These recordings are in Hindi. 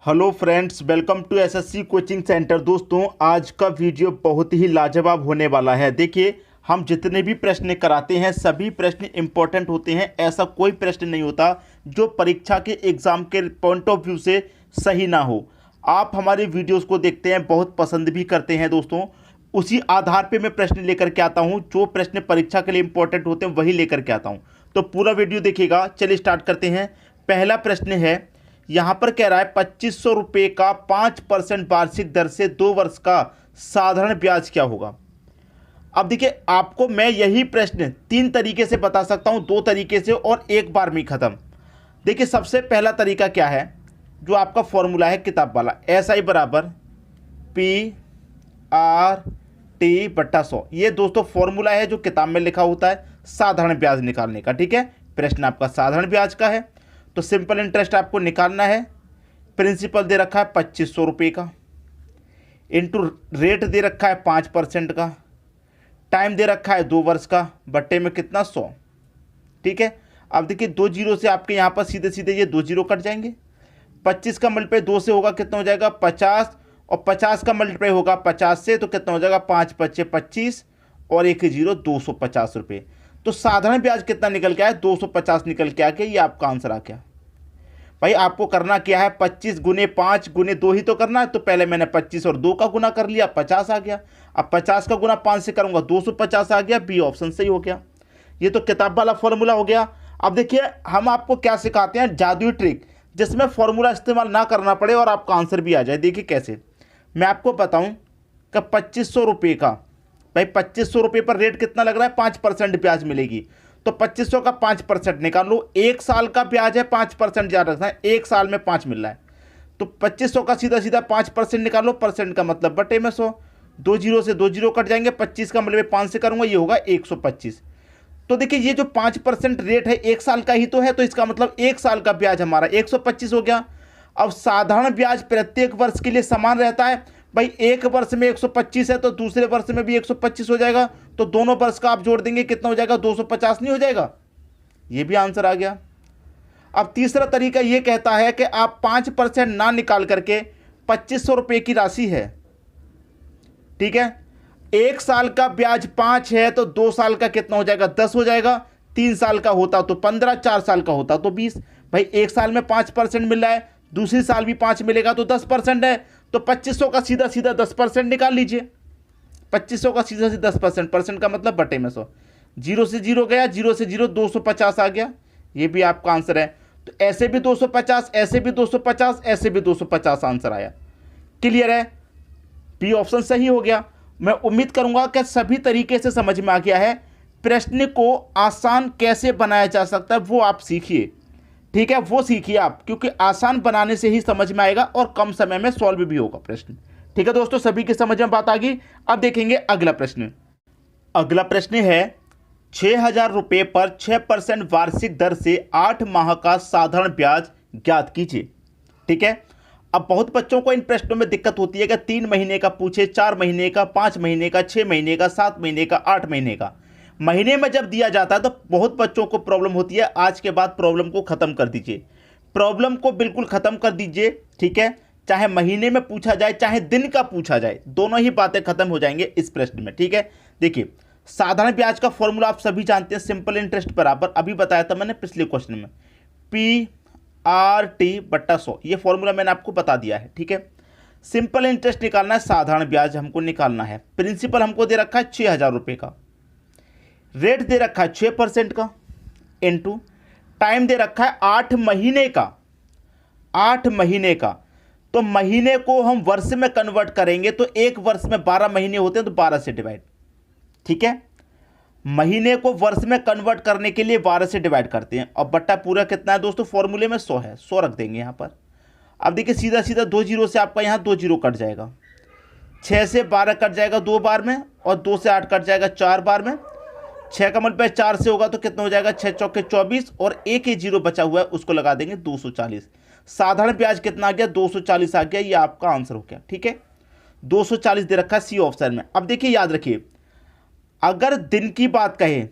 Hello friends, welcome to SSC coaching centre. दोस्तों, आज का वीडियो बहुत ही लाजवाब होने वाला है। देखिए, हम जितने भी प्रश्न कराते हैं सभी प्रश्न इंपॉर्टेंट होते हैं। ऐसा कोई प्रश्न नहीं होता जो परीक्षा के एग्ज़ाम के पॉइंट ऑफ व्यू से सही ना हो। आप हमारे वीडियोस को देखते हैं, बहुत पसंद भी करते हैं। दोस्तों, उसी आधार पे मैं प्रश्न लेकर के आता हूं। जो प्रश्न परीक्षा के लिए इंपॉर्टेंट होते हैं वही लेकर के आता हूं। तो पूरा वीडियो देखिएगा। चलिए स्टार्ट करते हैं। पहला प्रश्न है, यहाँ पर कह रहा है 2500 रुपये का 5% वार्षिक दर से 2 वर्ष का साधारण ब्याज क्या होगा। अब देखिए, आपको मैं यही प्रश्न 3 तरीके से बता सकता हूँ, 2 तरीके से और एक बार में ख़त्म। देखिए, सबसे पहला तरीका क्या है, जो आपका फॉर्मूला है किताब वाला, SI बराबर PRT/100। ये दोस्तों फॉर्मूला है जो किताब में लिखा होता है साधारण ब्याज निकालने का। ठीक है, प्रश्न आपका साधारण ब्याज का है। तो सिंपल इंटरेस्ट आपको निकालना है। प्रिंसिपल दे रखा है 2500 रुपये का, इंटू रेट दे रखा है 5% का, टाइम दे रखा है 2 वर्ष का, बट्टे में कितना 100। ठीक है, अब देखिए 2 जीरो से आपके यहाँ पर सीधे सीधे ये 2 जीरो कट जाएंगे। 25 का मल्टीप्लाई 2 से होगा, कितना हो जाएगा 50, और 50 का मल्टीप्लाई होगा 50 से, तो कितना हो जाएगा 5 × 5 = 25 और 1 जीरो 250 रुपये। तो साधारण ब्याज कितना निकल के आया, 250 निकल के आ गया। ये आपका आंसर आ गया। भाई आपको करना क्या है, 25 × 5 × 2 ही तो करना है। तो पहले मैंने 25 और 2 का गुना कर लिया, 50 आ गया। अब 50 का गुना 5 से करूंगा, 250 आ गया। बी ऑप्शन सही हो गया। ये तो किताब वाला फॉर्मूला हो गया। अब देखिए, हम आपको क्या सिखाते हैं, जादुई ट्रिक, जिसमें फॉर्मूला इस्तेमाल ना करना पड़े और आपका आंसर भी आ जाए। देखिए कैसे, मैं आपको बताऊं कि 2500 रुपये का, भाई 2500 रुपये पर रेट कितना लग रहा है, 5% ब्याज मिलेगी। तो 2500 का 5% निकाल लो। 1 साल का ब्याज है, 5% याद रखना है, 1 साल में 5 मिल रहा है। तो 2500 का सीधा सीधा 5% निकाल लो, परसेंट का मतलब बटे में 100। 2 जीरो से 2 जीरो कट जाएंगे, 25 का मतलब 5 से करूंगा, ये होगा 125। तो देखिए, ये जो 5% रेट है 1 साल का ही तो है, तो इसका मतलब 1 साल का ब्याज हमारा 125 हो गया। अब साधारण ब्याज प्रत्येक वर्ष के लिए समान रहता है। भाई एक वर्ष में 125 है तो दूसरे वर्ष में भी 125 हो जाएगा। तो दोनों वर्ष का आप जोड़ देंगे, कितना हो जाएगा, 250 नहीं हो जाएगा। ये भी आंसर आ गया। अब तीसरा तरीका ये कहता है कि आप 5% ना निकाल करके 2500 रुपये की राशि है, ठीक है, 1 साल का ब्याज 5 है तो 2 साल का कितना हो जाएगा, 10 हो जाएगा। 3 साल का होता तो 15, 4 साल का होता तो 20। भाई 1 साल में 5% मिल रहा है, दूसरी साल भी 5 मिलेगा तो 10% है। तो 2500 का सीधा सीधा 10% निकाल लीजिए। 2500 का सीधा सीधा 10%, परसेंट का मतलब बटे में 100। जीरो से जीरो गया, जीरो से जीरो 250 आ गया। ये भी आपका आंसर है। तो ऐसे भी 250, ऐसे भी 250, ऐसे भी 250 आंसर आया। क्लियर है, बी ऑप्शन सही हो गया। मैं उम्मीद करूंगा कि सभी तरीके से समझ में आ गया है। प्रश्न को आसान कैसे बनाया जा सकता है वो आप सीखिए, ठीक है, वो सीखिए आप, क्योंकि आसान बनाने से ही समझ में आएगा और कम समय में सॉल्व भी होगा प्रश्न। ठीक है दोस्तों, सभी की समझ में बात आ गई। अब देखेंगे अगला प्रश्न। अगला प्रश्न है, 6000 रुपये पर 6% वार्षिक दर से 8 माह का साधारण ब्याज ज्ञात कीजिए। ठीक है, अब बहुत बच्चों को इन प्रश्नों में दिक्कत होती है कि 3 महीने का पूछे, 4 महीने का, 5 महीने का, 6 महीने का, 7 महीने का, 8 महीने का। महीने में जब दिया जाता है तो बहुत बच्चों को प्रॉब्लम होती है। आज के बाद प्रॉब्लम को ख़त्म कर दीजिए, प्रॉब्लम को बिल्कुल ख़त्म कर दीजिए। ठीक है, चाहे महीने में पूछा जाए चाहे दिन का पूछा जाए, दोनों ही बातें खत्म हो जाएंगे इस प्रश्न में। ठीक है, देखिए साधारण ब्याज का फॉर्मूला आप सभी जानते हैं, सिंपल इंटरेस्ट बराबर, अभी बताया था मैंने पिछले क्वेश्चन में, PRT/100। ये फॉर्मूला मैंने आपको बता दिया है। ठीक है, सिंपल इंटरेस्ट निकालना है, साधारण ब्याज हमको निकालना है। प्रिंसिपल हमको दे रखा है 6000 रुपये का, रेट दे रखा है 6% का, इनटू टाइम दे रखा है 8 महीने का। 8 महीने का, तो महीने को हम वर्ष में कन्वर्ट करेंगे तो एक वर्ष में 12 महीने होते हैं, तो 12 से डिवाइड। ठीक है, महीने को वर्ष में कन्वर्ट करने के लिए 12 से डिवाइड करते हैं। और बट्टा पूरा कितना है दोस्तों, फॉर्मूले में 100 है, 100 रख देंगे यहाँ पर। अब देखिए सीधा सीधा 2 जीरो से आपका यहाँ 2 जीरो कट जाएगा, 6 से 12 कट जाएगा 2 बार में, और 2 से 8 कट जाएगा 4 बार में। 6 का मल्टीप्लाई 4 से होगा तो कितना हो जाएगा, 6 चौके 24, और एक ही जीरो बचा हुआ है उसको लगा देंगे 240। साधारण ब्याज कितना आ गया, 240 आ गया। ये आपका आंसर हो गया। ठीक है, 240 दे रखा है सी ऑप्शन में। अब देखिए याद रखिए, अगर दिन की बात कहें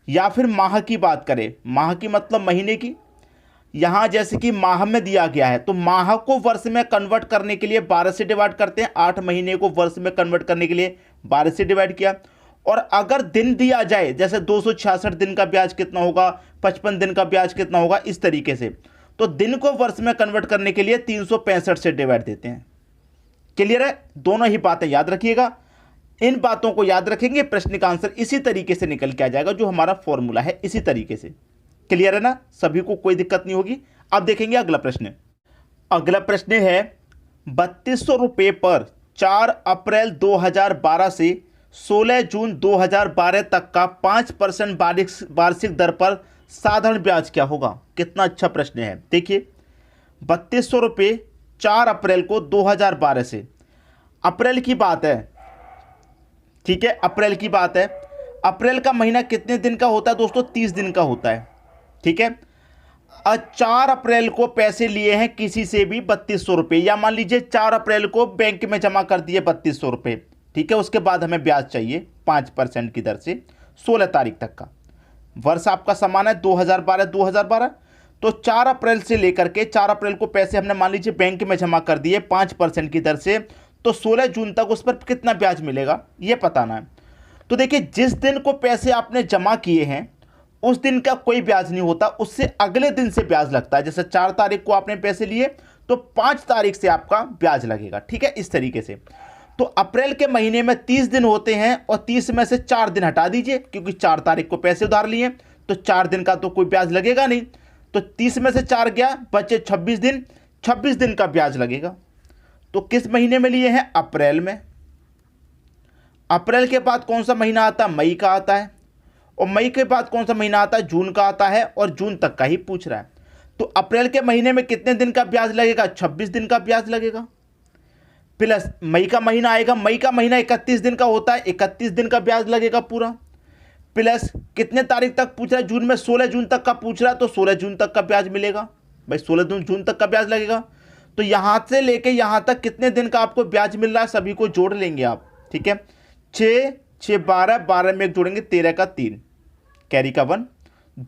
या फिर माह की बात करें, माह की मतलब महीने की, यहाँ जैसे कि माह में दिया गया है तो माह को वर्ष में कन्वर्ट करने के लिए 12 से डिवाइड करते हैं, 8 महीने को वर्ष में कन्वर्ट करने के लिए 12 से डिवाइड किया। और अगर दिन दिया जाए जैसे 266 दिन का ब्याज कितना होगा, 55 दिन का ब्याज कितना होगा, इस तरीके से, तो दिन को वर्ष में कन्वर्ट करने के लिए 365 से डिवाइड देते हैं। क्लियर है? दोनों ही बातें याद रखिएगा। इन बातों को याद रखेंगे, प्रश्न का आंसर इसी तरीके से निकल के आ जाएगा, जो हमारा फॉर्मूला है इसी तरीके से। क्लियर है ना? सभी को कोई दिक्कत नहीं होगी। अब देखेंगे अगला प्रश्न। अगला प्रश्न है 3200 रुपये पर 4 अप्रैल 2012 से 16 जून 2012 तक का 5% वार्षिक दर पर साधारण ब्याज क्या होगा। कितना अच्छा प्रश्न है। देखिए 3200 रुपये 4 अप्रैल को 2012 से, अप्रैल की बात है, ठीक है, अप्रैल की बात है। अप्रैल का महीना कितने दिन का होता है दोस्तों? 30 दिन का होता है, ठीक है। 4 अप्रैल को पैसे लिए हैं किसी से भी 3200 रुपये, या मान लीजिए 4 अप्रैल को बैंक में जमा कर दिए 3200 रुपये, ठीक है। उसके बाद हमें ब्याज चाहिए 5% की दर से 16 तारीख तक का। वर्ष आपका समान है 2012, तो 4 अप्रैल से लेकर के 4 अप्रैल को पैसे हमने मान लीजिए बैंक में जमा कर दिए 5% की दर से, तो 16 जून तक उस पर कितना ब्याज मिलेगा ये बताना है। तो देखिए जिस दिन को पैसे आपने जमा किए हैं उस दिन का कोई ब्याज नहीं होता, उससे अगले दिन से ब्याज लगता है। जैसे 4 तारीख को आपने पैसे लिए तो 5 तारीख से आपका ब्याज लगेगा, ठीक है, इस तरीके से। तो अप्रैल के महीने में 30 दिन होते हैं और 30 में से 4 दिन हटा दीजिए, क्योंकि 4 तारीख को पैसे उधार लिए तो 4 दिन का तो कोई ब्याज लगेगा नहीं। तो 30 में से 4 गया, बचे 26 दिन, 26 दिन का ब्याज लगेगा। तो किस महीने में लिए हैं? अप्रैल में। अप्रैल के बाद कौन सा महीना आता है? मई का आता है। और मई के बाद कौन सा महीना आता है? जून का आता है, और जून तक का ही पूछ रहा है। तो अप्रैल के महीने में कितने दिन का ब्याज लगेगा? 26 दिन का ब्याज लगेगा। प्लस मई का महीना आएगा, मई का महीना 31 दिन का होता है, 31 दिन का ब्याज लगेगा पूरा। प्लस कितने तारीख तक पूछ रहा है? जून में 16 जून तक का पूछ रहा है, तो 16 जून तक का ब्याज मिलेगा भाई, 16 जून तक का ब्याज लगेगा। तो यहां से लेके यहां तक कितने दिन का आपको ब्याज मिल रहा है, सभी को जोड़ लेंगे आप, ठीक है। 6 6 12, 12 में एक जोड़ेंगे, 13 का 3, कैरी का 1,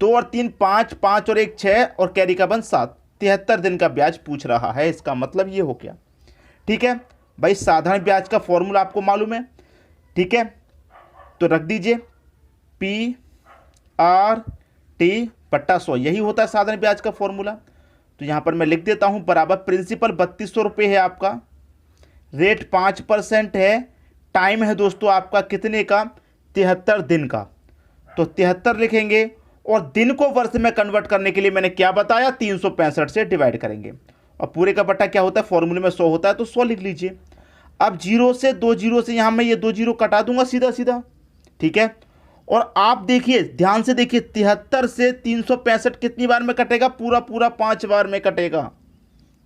2 और 3 5, 5 और 1 6, और कैरी का 1 7, 73 दिन का ब्याज पूछ रहा है। इसका मतलब ये हो गया, ठीक है भाई। साधारण ब्याज का फॉर्मूला आपको मालूम है, ठीक है, तो रख दीजिए PRT/100, यही होता है साधारण ब्याज का फॉर्मूला। तो यहां पर मैं लिख देता हूं बराबर, प्रिंसिपल 3200 रुपये है आपका, रेट 5% है, टाइम है दोस्तों आपका कितने का? 73 दिन का। तो 73 लिखेंगे, और दिन को वर्ष में कन्वर्ट करने के लिए मैंने क्या बताया? 365 से डिवाइड करेंगे, और पूरे का बटा क्या होता है? फॉर्मूले में 100 होता है, तो 100 लिख लीजिए। अब 0 से 2 जीरो से यहां मैं ये 2 जीरो कटा दूंगा सीधा सीधा, ठीक है। और आप देखिए, ध्यान से देखिए, 73 से 365 कितनी बार में कटेगा? पूरा पूरा 5 बार में कटेगा,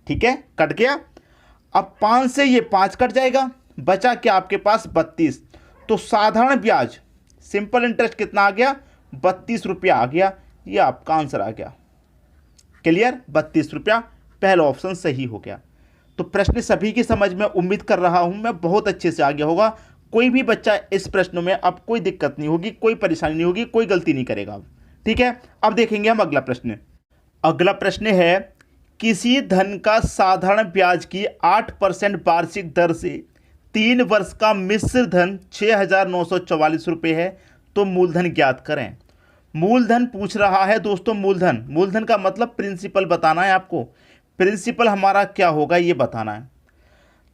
ठीक है, कट गया। अब 5 से ये 5 कट जाएगा, बचा क्या आपके पास? 32। तो साधारण ब्याज, सिंपल इंटरेस्ट कितना आ गया? 32 रुपया आ गया। ये आपका आंसर आ गया। क्लियर? 32 रुपया, पहला ऑप्शन सही हो गया। तो प्रश्न सभी की समझ में, उम्मीद कर रहा हूं मैं बहुत अच्छे से आ गया होगा। कोई भी बच्चा इस प्रश्न में अब कोई दिक्कत नहीं होगी, कोई परेशानी नहीं होगी, कोई गलती नहीं करेगा अब, ठीक है। अब देखेंगे हम अगला प्रश्न। अगला प्रश्न है, किसी धन का साधारण ब्याज की 8% वार्षिक दर से 3 वर्ष का मिश्र धन 6,944 रुपये है, तो मूलधन ज्ञात करें। मूलधन पूछ रहा है दोस्तों, मूलधन, मूलधन का मतलब प्रिंसिपल बताना है आपको। प्रिंसिपल हमारा क्या होगा ये बताना है।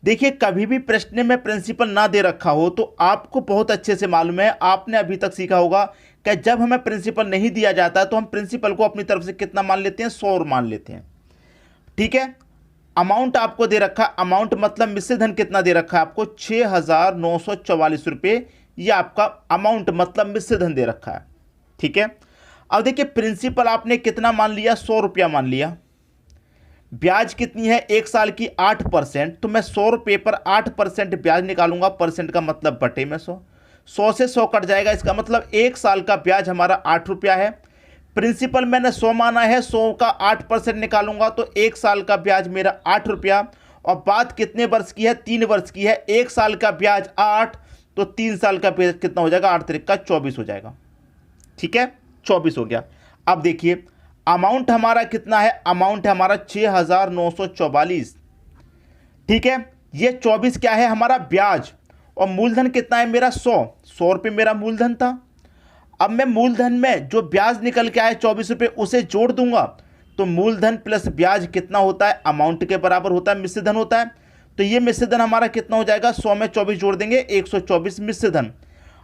देखिए कभी भी प्रश्न में प्रिंसिपल ना दे रखा हो तो आपको बहुत अच्छे से मालूम है, आपने अभी तक सीखा होगा कि जब हमें प्रिंसिपल नहीं दिया जाता तो हम प्रिंसिपल को अपनी तरफ से कितना मान लेते हैं? 100 मान लेते हैं, ठीक है। अमाउंट आपको दे रखा, अमाउंट मतलब मिश्र धन कितना दे रखा है आपको? 6,944 रुपये, ये आपका अमाउंट मतलब मिश्र धन दे रखा है, ठीक है। अब देखिए प्रिंसिपल आपने कितना मान लिया? 100 रुपया मान लिया। ब्याज कितनी है? 1 साल की 8%, तो मैं 100 रुपये पर 8% ब्याज निकालूंगा, परसेंट का मतलब बटे में 100, 100 से 100 कट जाएगा, इसका मतलब 1 साल का ब्याज हमारा 8 रुपया है। प्रिंसिपल मैंने 100 माना है, 100 का 8% निकालूंगा तो 1 साल का ब्याज मेरा 8 रुपया। और बात कितने वर्ष की है? 3 वर्ष की है। 1 साल का ब्याज 8, तो 3 साल का ब्याज कितना हो जाएगा? 8 तिरिक का 24 हो जाएगा, ठीक है, 24 हो गया। अब देखिए अमाउंट हमारा कितना है, अमाउंट है हमारा 6,944। ठीक है, ये 24 क्या है हमारा ब्याज, और मूलधन कितना है मेरा 100 रुपये मेरा मूलधन था। अब मैं मूलधन में जो ब्याज निकल के आया 24 रुपये उसे जोड़ दूंगा, तो मूलधन प्लस ब्याज कितना होता है, अमाउंट के बराबर होता है, मिश्र धन होता है। तो ये मिश्र धन हमारा कितना हो जाएगा, 100 में 24 जोड़ देंगे 124 मिश्र धन।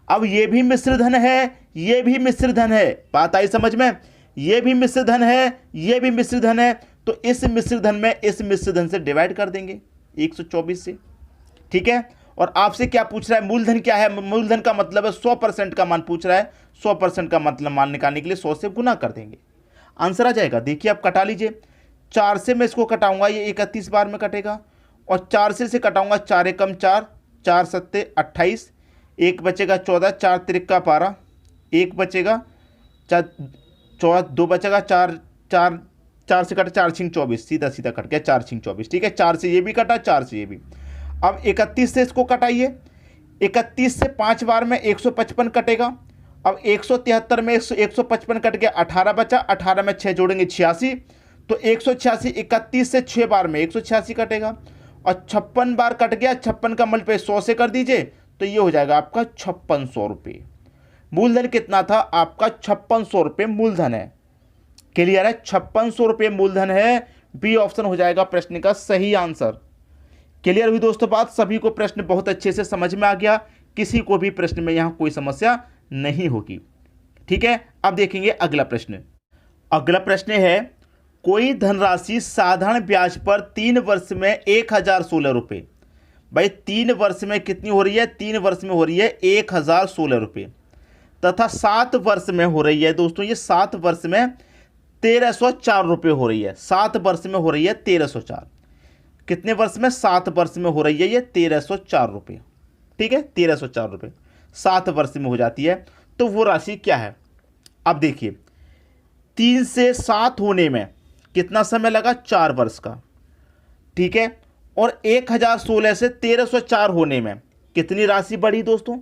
अब ये भी मिश्र धन है, ये भी मिश्र धन है, बात आई समझ में, ये भी मिश्र धन है, ये भी मिश्र धन है, तो इस मिश्र धन में इस मिश्र धन से डिवाइड कर देंगे 124 से। ठीक है, और आपसे क्या पूछ रहा है, मूलधन क्या है, मूलधन का मतलब है 100% का मान पूछ रहा है, 100% का मतलब मान निकालने के लिए 100 से गुना कर देंगे, आंसर आ जाएगा। देखिए आप कटा लीजिए, 4 से मैं इसको कटाऊंगा, ये 31 बार में कटेगा, और 4 से कटाऊंगा, 4 एकम 4, 4 सत्ते 28, एक बचेगा 14, 4 त्रिक्का 12, एक बचेगा 4 2 बचेगा 4 4 4 से कटा 4 छिंग 24, सीधा सीधा कट गया 4 छिंग 24। ठीक है, 4 से ये भी कटा, 4 से ये भी। अब 31 से इसको कटाइए, 31 से 5 बार में 155 कटेगा। अब 173 में 155 कट गया, 18 बचा, 18 में 6 जोड़ेंगे 86, तो 186, 31 से 6 बार में 186 कटेगा, और 56 बार कट गया, 56 का मल्टीप्लाई 100 से कर दीजिए, तो ये हो जाएगा आपका 5600 रुपये। मूलधन कितना था आपका, 5600 रुपये मूलधन है। क्लियर है, 5600 रुपये मूलधन है, बी ऑप्शन हो जाएगा प्रश्न का सही आंसर। क्लियर हुई दोस्तों बात, सभी को प्रश्न बहुत अच्छे से समझ में आ गया, किसी को भी प्रश्न में यहां कोई समस्या नहीं होगी। ठीक है, अब देखेंगे अगला प्रश्न। अगला प्रश्न है, कोई धनराशि साधारण ब्याज पर 3 वर्ष में 1016 रुपये। भाई 3 वर्ष में कितनी हो रही है, 3 वर्ष में हो रही है 1016 रुपये, तथा 7 वर्ष में हो रही है दोस्तों, ये 7 वर्ष में 1304 रुपये हो रही है, 7 वर्ष में हो रही है 1304। कितने वर्ष में, 7 वर्ष में हो रही है ये 1304 रुपये। ठीक है, 1304 रुपये 7 वर्ष में हो जाती है, तो वो राशि क्या है। अब देखिए 3 से 7 होने में कितना समय लगा, 4 वर्ष का। ठीक है, और 1016 से 1304 होने में कितनी राशि बढ़ी दोस्तों,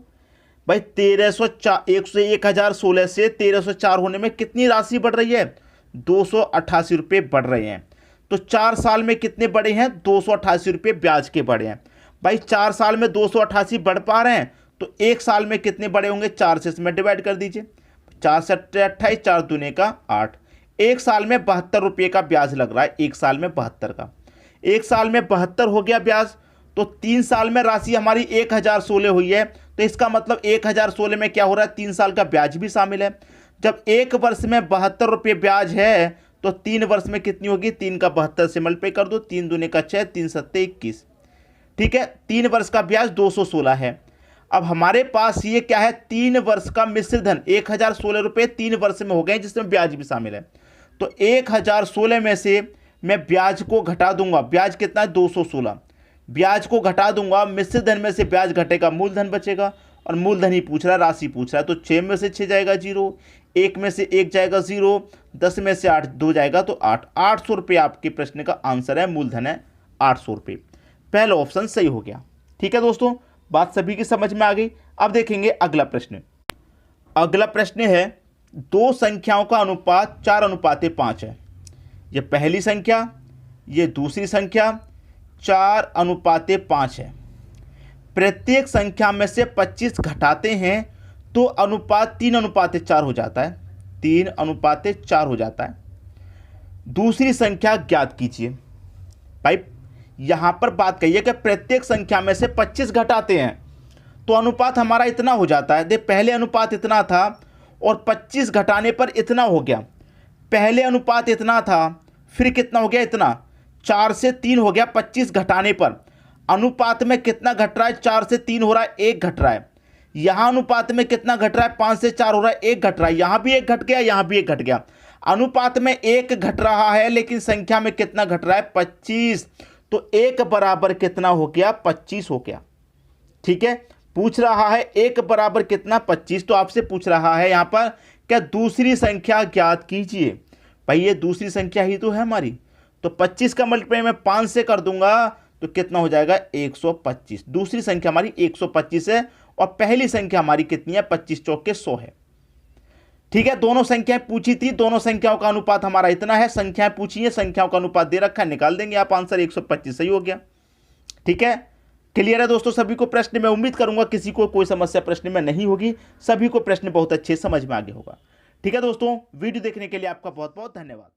भाई 1016 से 1304 होने में कितनी राशि बढ़ रही है, 288 रुपये बढ़ रहे हैं। तो 4 साल में कितने बढ़े हैं, 288 रुपये ब्याज के बढ़े हैं। भाई 4 साल में 288 बढ़ पा रहे हैं, तो 1 साल में कितने बढ़े होंगे, 4 से इसमें डिवाइड कर दीजिए, 4 से 28, 4 दूने का 8। 1 साल में 72 रुपये का ब्याज लग रहा है, 1 साल में 72 का, 1 साल में 72 हो गया ब्याज, तो 3 साल में राशि हमारी 1016 हुई है, तो इसका मतलब 1016 में क्या हो रहा है, 3 साल का ब्याज भी शामिल है। जब 1 वर्ष में 72 रुपये ब्याज है, तो 3 वर्ष में कितनी होगी, 3 का 72 से मल्टीप्लाई कर दो, 3 दूने का 6, 3 सत्ते 21। ठीक है, 3 वर्ष का ब्याज 216 है। अब हमारे पास ये क्या है, 3 वर्ष का मिश्र धन 1016 रुपये 3 वर्ष में हो गए, जिसमें ब्याज भी शामिल है। तो 1016 में से मैं ब्याज को घटा दूंगा, ब्याज कितना है 216, ब्याज को घटा दूंगा, मिश्र धन में से ब्याज घटेगा, मूलधन बचेगा, और मूलधन ही पूछ रहा है, राशि पूछ रहा है, तो 6 में से 6 जाएगा 0, 1 में से 1 जाएगा 0, 10 में से 8 2 जाएगा तो 8। 800 रुपये आपके प्रश्न का आंसर है, मूलधन है 800 रुपये। पहला ऑप्शन सही हो गया। ठीक है दोस्तों, बात सभी की समझ में आ गई। अब देखेंगे अगला प्रश्न। अगला प्रश्न है, 2 संख्याओं का अनुपात 4:5 है। ये पहली संख्या, ये दूसरी संख्या, 4:5 है। प्रत्येक संख्या में से 25 घटाते हैं तो अनुपात 3:4 हो जाता है, 3:4 हो जाता है। दूसरी संख्या ज्ञात कीजिए। भाई यहां पर बात कही है कि प्रत्येक संख्या में से 25 घटाते हैं तो अनुपात हमारा इतना हो जाता है। देख, पहले अनुपात इतना था और 25 घटाने पर इतना हो गया। पहले अनुपात इतना था, फिर कितना हो गया, इतना, 4 से 3 हो गया। 25 घटाने पर अनुपात में कितना घट रहा है, 4 से 3 हो रहा है, 1 घट रहा है। यहां अनुपात में कितना घट रहा है, 5 से 4 हो रहा है, 1 घट रहा है। यहां भी 1 घट गया, यहां भी 1 घट गया। अनुपात में 1 घट रहा है, लेकिन संख्या में कितना घट रहा है, 25। तो 1 बराबर कितना हो गया, 25 हो गया। ठीक है, पूछ रहा है 1 बराबर कितना, 25। तो आपसे पूछ रहा है यहां पर क्या दूसरी संख्या ज्ञात कीजिए। भाई ये दूसरी संख्या ही तो है हमारी, तो 25 का मल्टीप्लाई मैं 5 से कर दूंगा तो कितना हो जाएगा, 125। दूसरी संख्या हमारी 125 है और पहली संख्या हमारी कितनी है, 25 चौके 100 है। ठीक है, दोनों संख्याएं पूछी थी, दोनों संख्याओं का अनुपात हमारा इतना है, संख्याएं पूछी है, संख्याओं का अनुपात दे रखा है, निकाल देंगे आप आंसर 125 सही हो गया। ठीक है, क्लियर है दोस्तों सभी को प्रश्न? मैं उम्मीद करूंगा किसी को कोई समस्या प्रश्न में नहीं होगी, सभी को प्रश्न बहुत अच्छे समझ में आ गया होगा। ठीक है दोस्तों, वीडियो देखने के लिए आपका बहुत बहुत धन्यवाद।